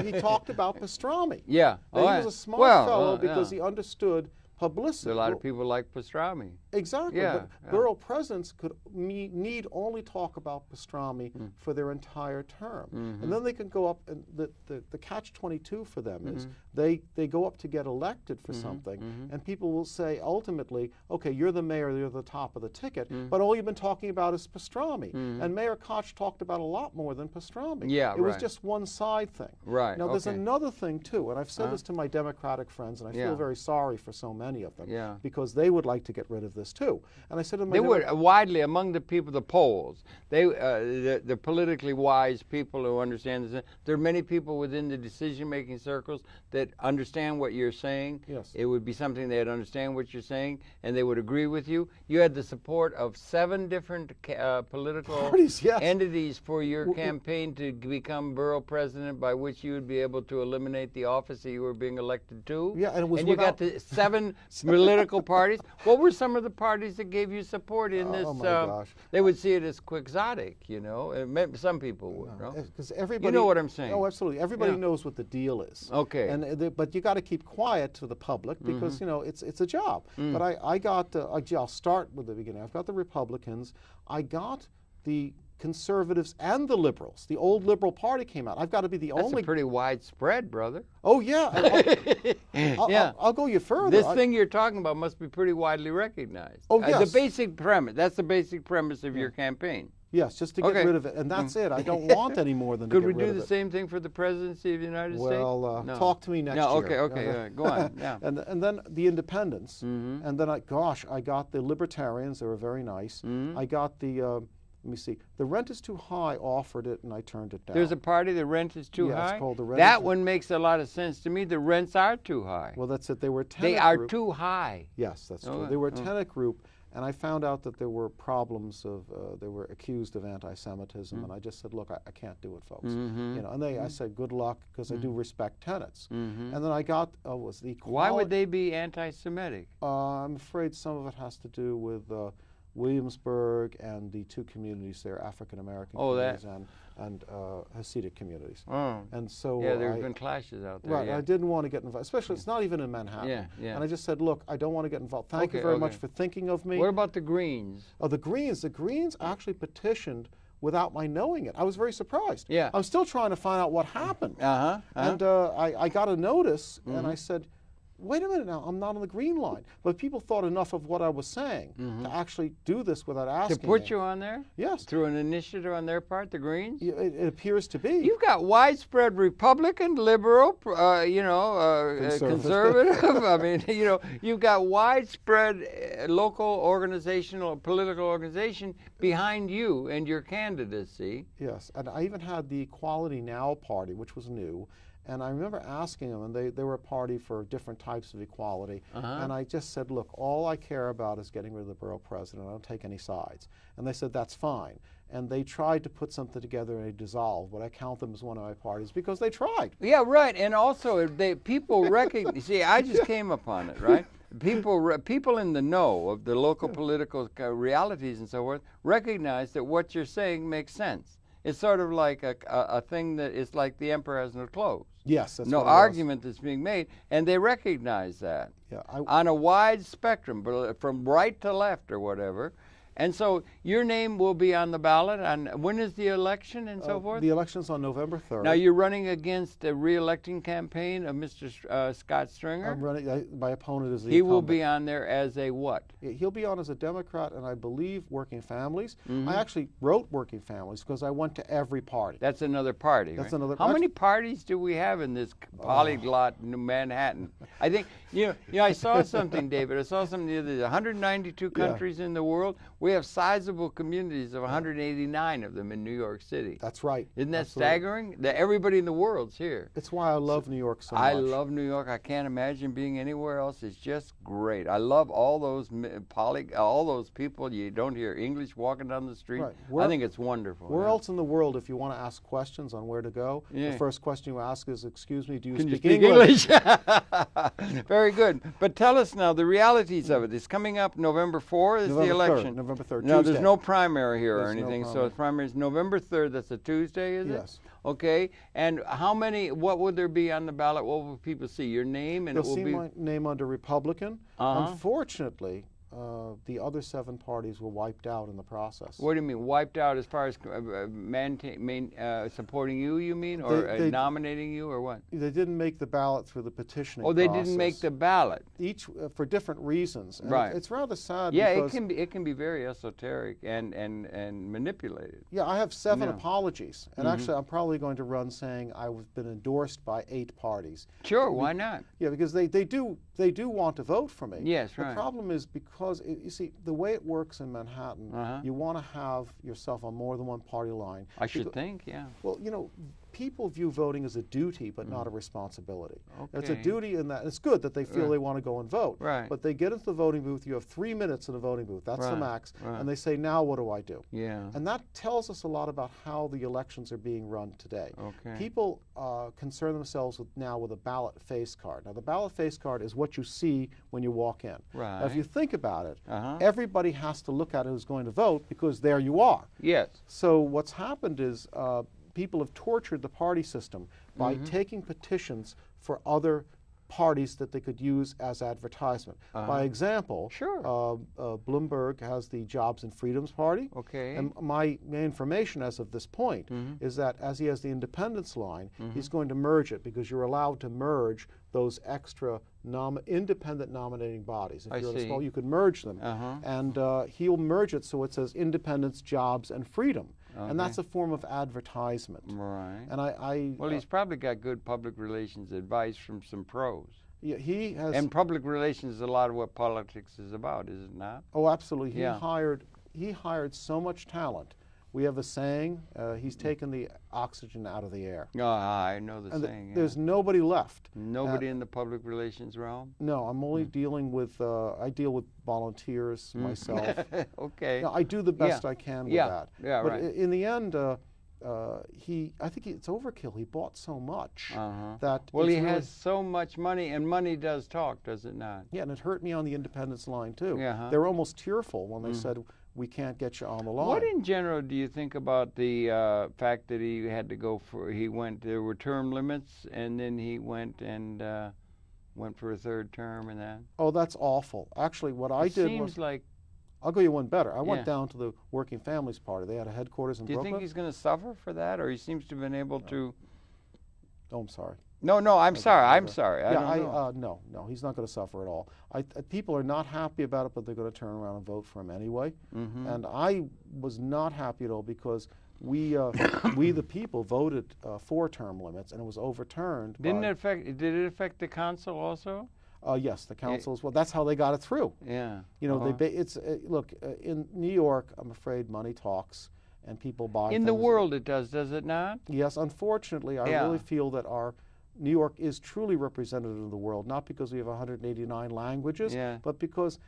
he talked about pastrami. Yeah. He was a smart fellow because he understood publicity. A lot of people like pastrami. Exactly. Yeah, but borough presidents could need only talk about pastrami for their entire term. And then they can go up, and the catch-22 for them is they go up to get elected for something, and people will say ultimately, okay, you're the mayor, you're the top of the ticket, but all you've been talking about is pastrami. And Mayor Koch talked about a lot more than pastrami. Yeah, it was just one side thing. Right. Now there's another thing too, and I've said this to my Democratic friends, and I feel very sorry for so many of them, because they would like to get rid of this too. And I said to my widely among the people, the polls, the politically wise people who understand this. There are many people within the decision-making circles that understand what you're saying. Yes. It would be something they'd understand what you're saying, and they would agree with you. You had the support of 7 different political parties, entities for your campaign to become borough president, by which you would be able to eliminate the office that you were being elected to. Yeah, and it was you got the 7 political parties. What were some of the parties that gave you support in this? Oh my gosh. They would see it as quixotic, you know. Some people would, no? Because everybody, you know what I'm saying. Oh, absolutely. Everybody knows what the deal is. Okay. And but you got to keep quiet to the public because you know it's a job. But I'll start with the beginning. I've got the Republicans. I got the Conservatives and the Liberals. The old Liberal Party came out. I've got to be the only... That's a pretty widespread, brother. Oh, yeah. I'll go you further. This thing you're talking about must be pretty widely recognized. Oh, yes. The basic premise. That's the basic premise of your campaign. Yes, just to get rid of it. And that's it. I don't want any more than to get rid of it. Could we do the same thing for the presidency of the United States? Well, talk to me next year. Okay. Go on. Yeah. And then the independents. And then, I got the libertarians. They were very nice. I got the... let me see. The Rent is Too High offered it, and I turned it down. There's a party, the Rent is Too High? It's called the Rent. That one makes a lot of sense to me. The rents are too high. Well, that's it. They were a tenant They are group. too high. Yes, that's true. They were a tenant group, and I found out that there were problems of, they were accused of anti-Semitism, and I just said, look, I can't do it, folks. You know, and I said, good luck, because I do respect tenants. And then I got, was the equality. Why would they be anti-Semitic? I'm afraid some of it has to do with Williamsburg and the 2 communities there, African American communities and Hasidic communities. And so there's been clashes out there. Right, I didn't want to get involved, especially it's not even in Manhattan. And I just said, look, I don't want to get involved. Thank you very much for thinking of me. What about the Greens? Oh, the Greens actually petitioned without my knowing it. I was very surprised. Yeah. I'm still trying to find out what happened. And I got a notice, and I said, wait a minute now, I'm not on the green line. But people thought enough of what I was saying to actually do this without asking To put me. you on there? Yes. Through an initiative on their part, the Greens? It appears to be. You've got widespread Republican, liberal, conservative. I mean, you know, you've got widespread local organizational, political organization behind you and your candidacy. Yes, and I even had the Equality Now party, which was new. And I remember asking them, and they were a party for different types of equality. And I just said, look, all I care about is getting rid of the borough president. I don't take any sides. And they said, that's fine. And they tried to put something together and they dissolved, but I count them as one of my parties because they tried. Yeah, right. And also, people recognize, see, I just came upon it, right? People in the know of the local political realities and so forth recognize that what you're saying makes sense. It's sort of like a thing that is like the emperor has no clothes. Yes, that's no what it argument that's being made, and they recognize that on a wide spectrum, from right to left or whatever. And so your name will be on the ballot. When is the election and so forth? The election's on November 3rd. Now you're running against a re-electing campaign of Mr. Scott Stringer? I'm running. My opponent is the He incumbent. will be on there as a what? He'll be on as a Democrat, and I believe Working Families. I actually wrote Working Families because I went to every party. That's another party. That's right? another. How many parties do we have in this polyglot Manhattan? I think I saw something, David. I saw something the other day. 192 countries in the world. We have sizable communities of 189 of them in New York City. That's right. Isn't that Absolutely. Staggering? That everybody in the world's here. It's why I love New York so much. I love New York. I can't imagine being anywhere else. It's just great. I love all those people. You don't hear English walking down the street. Right. I think it's wonderful. Where else in the world, if you want to ask questions on where to go, the first question you ask is, "Excuse me, do you speak English?" Very good. But tell us now the realities of it. It's coming up November 4th. Is the election? November 3rd. No, Tuesday. there's no primary here or There's no anything. So primary. the primary is November 3rd. That's a Tuesday, is it? Yes. Okay. And what would there be on the ballot? What will people see? Your name, and They'll it will see be my name under Republican. Unfortunately, the other 7 parties were wiped out in the process. What do you mean, wiped out as far as supporting you mean, or nominating you, or what? They didn't make the ballot through the petitioning process. process. Didn't make the ballot. Each for different reasons. And right. It's rather sad. Yeah, because it can be very esoteric and manipulated. Yeah, I have 7 apologies, and actually I'm probably going to run saying I've been endorsed by 8 parties. Sure, why not? Yeah, because they do want to vote for me. Yes, right. The problem is because you see the way it works in Manhattan, you want to have yourself on more than one party line. I should think, yeah. Well, people view voting as a duty but not a responsibility. Okay. It's a duty in that it's good that they feel they want to go and vote. Right. But they get into the voting booth, you have 3 minutes in the voting booth, that's the max, and they say, now what do I do? Yeah. And that tells us a lot about how the elections are being run today. Okay. People concern themselves now with a ballot face card. Now the ballot face card is what you see when you walk in. Right. Now, if you think about it, everybody has to look at who's going to vote because there you are. Yes. So what's happened is people have tortured the party system by taking petitions for other parties that they could use as advertisement. By example, Bloomberg has the Jobs and Freedoms Party. Okay. And my information as of this point is that as he has the Independence line, he's going to merge it because you're allowed to merge those extra independent nominating bodies. If you're small, you could merge them. And he'll merge it so it says Independence, Jobs, and Freedom. Okay. And that's a form of advertisement. Right. And well, he's probably got good public relations advice from some pros. Yeah, he has. And public relations is a lot of what politics is about, is it not? Oh, absolutely. He hired so much talent. We have a saying, he's taken the oxygen out of the air. Oh, I know the saying. There's nobody left. Nobody in the public relations realm? No, I'm only dealing with, I deal with volunteers myself. Okay. Now, I do the best I can with that. Yeah, but right. in the end, I think it's overkill. He bought so much that. Well, he has so much money, and money does talk, does it not? Yeah, and it hurt me on the Independence line too. Yeah, they were almost tearful when they said, "We can't get you on the line." What in general do you think about the fact that he had to go for? There were term limits, and then he went for a 3rd term, and that. Oh, that's awful. Actually, what I did seems like. I'll go you one better. I went down to the Working Families Party. They had a headquarters in Brooklyn. Do you think he's going to suffer for that, or he seems to have been able to? Oh, I'm sorry. No, I'm sorry. I'm sorry. No, he's not going to suffer at all. People are not happy about it, but they're going to turn around and vote for him anyway. And I was not happy at all because we the people voted for term limits, and it was overturned. Did it affect the council also? Yes, the councils. Well, that's how they got it through. Yeah. Look, in New York, I'm afraid money talks, and people buy. In the world, it does it not? Yes, unfortunately, I really feel that our New York is truly representative of the world, not because we have 189 languages, but because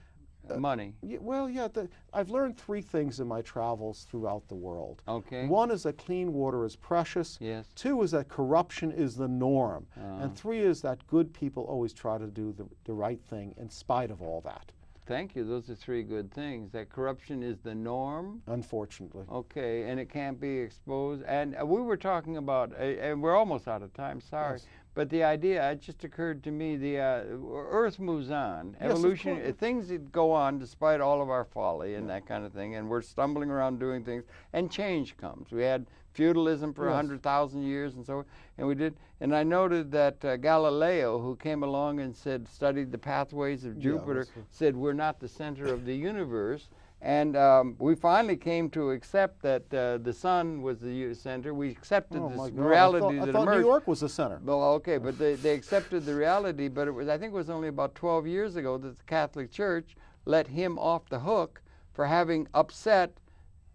money. Well, yeah, I've learned 3 things in my travels throughout the world. Okay. 1 is that clean water is precious. Yes. 2 is that corruption is the norm. And 3 is that good people always try to do the right thing in spite of all that. Thank you. Those are 3 good things. That corruption is the norm. Unfortunately. Okay, and it can't be exposed. And we were talking about, and we're almost out of time, sorry. Yes. But the idea, it just occurred to me, the Earth moves on. Yes, evolution, things that go on despite all of our folly and that kind of thing, and we're stumbling around doing things, and change comes. We had feudalism for 100,000 years and so on, and we did. And I noted that Galileo, who came along and studied the pathways of Jupiter, said we're not the center of the universe. And we finally came to accept that the sun was the center. We accepted this reality that I thought emerged. New York was the center. Well, okay, but they accepted the reality. But I think it was only about 12 years ago that the Catholic Church let him off the hook for having upset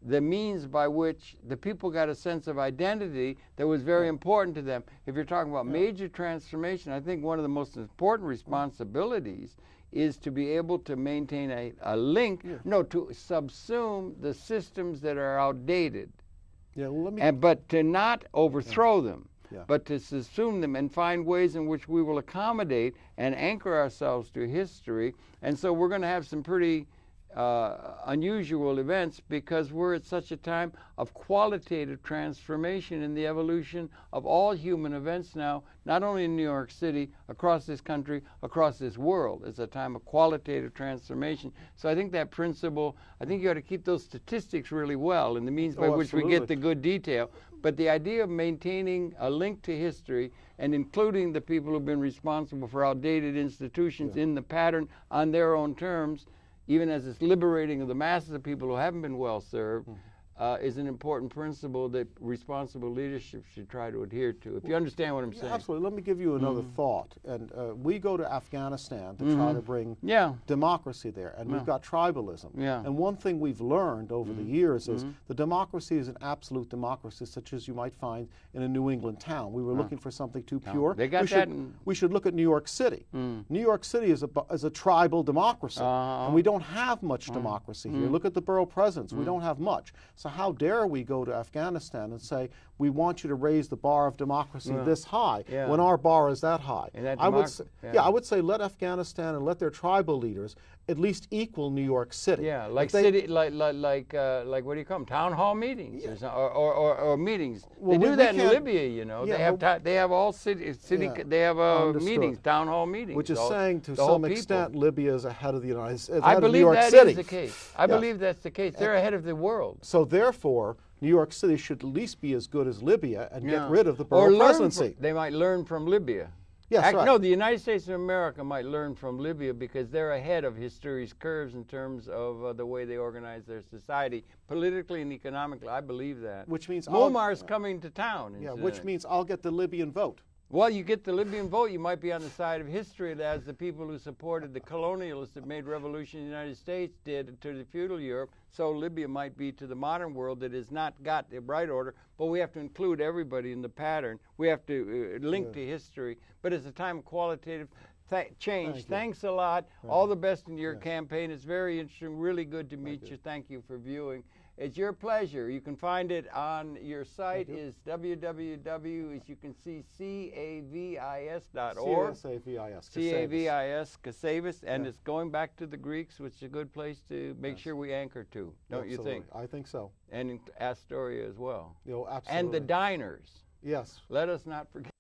the means by which the people got a sense of identity that was very important to them. If you're talking about major transformation, I think one of the most important responsibilities is to be able to maintain a link, to subsume the systems that are outdated. Yeah, well, but to not overthrow them, but to subsume them and find ways in which we will accommodate and anchor ourselves to history. And so we're going to have some pretty unusual events because we're at such a time of qualitative transformation in the evolution of all human events now, not only in New York City, across this country, across this world. It's a time of qualitative transformation. So I think that principle, I think you ought to keep those statistics really well and the means by which we get the good detail. But the idea of maintaining a link to history and including the people who've been responsible for outdated institutions in the pattern on their own terms, even as it's liberating of the masses of people who haven't been well served, is an important principle that responsible leadership should try to adhere to, if you understand what I'm saying. Absolutely. Let me give you another thought. And we go to Afghanistan to try to bring democracy there, and we've got tribalism. And one thing we've learned over the years is the democracy is an absolute democracy, such as you might find in a New England town. We were looking for something too pure. They got we should look at New York City. New York City is a tribal democracy, and we don't have much democracy here. Look at the borough presidents. We don't have much. So how dare we go to Afghanistan and say, we want you to raise the bar of democracy this high when our bar is that high? I would say let Afghanistan and let their tribal leaders at least equal New York City. Yeah, like what do you call them? Town hall meetings or meetings. Well, they do that in Libya, you know. They have all they have meetings, town hall meetings. Which is saying to some extent Libya is ahead of the United States. I believe that is the case. I believe that's the case. They're ahead of the world. So therefore, New York City should at least be as good as Libya and get rid of the borough presidency. They might learn from Libya. Yes, right. No, the United States of America might learn from Libya because they're ahead of history's curves in terms of the way they organize their society, politically and economically. I believe that. Which means Muammar's coming to town. Yeah, which means I'll get the Libyan vote. Well, you get the Libyan vote, you might be on the side of history as the people who supported the colonialists that made revolution in the United States did to the feudal Europe. So Libya might be to the modern world that has not got the right order, but we have to include everybody in the pattern. We have to link to history. But it's a time of qualitative change. Thanks a lot. All the best in your campaign. It's very interesting, really good to meet you. Thank you for viewing. It's your pleasure. You can find it on your site is www, as you can see, cavis.org. Cavis, Casavis, and it's going back to the Greeks, which is a good place to make sure we anchor to, don't you think? I think so. And in Astoria as well. Absolutely. And the diners. Yes. Let us not forget.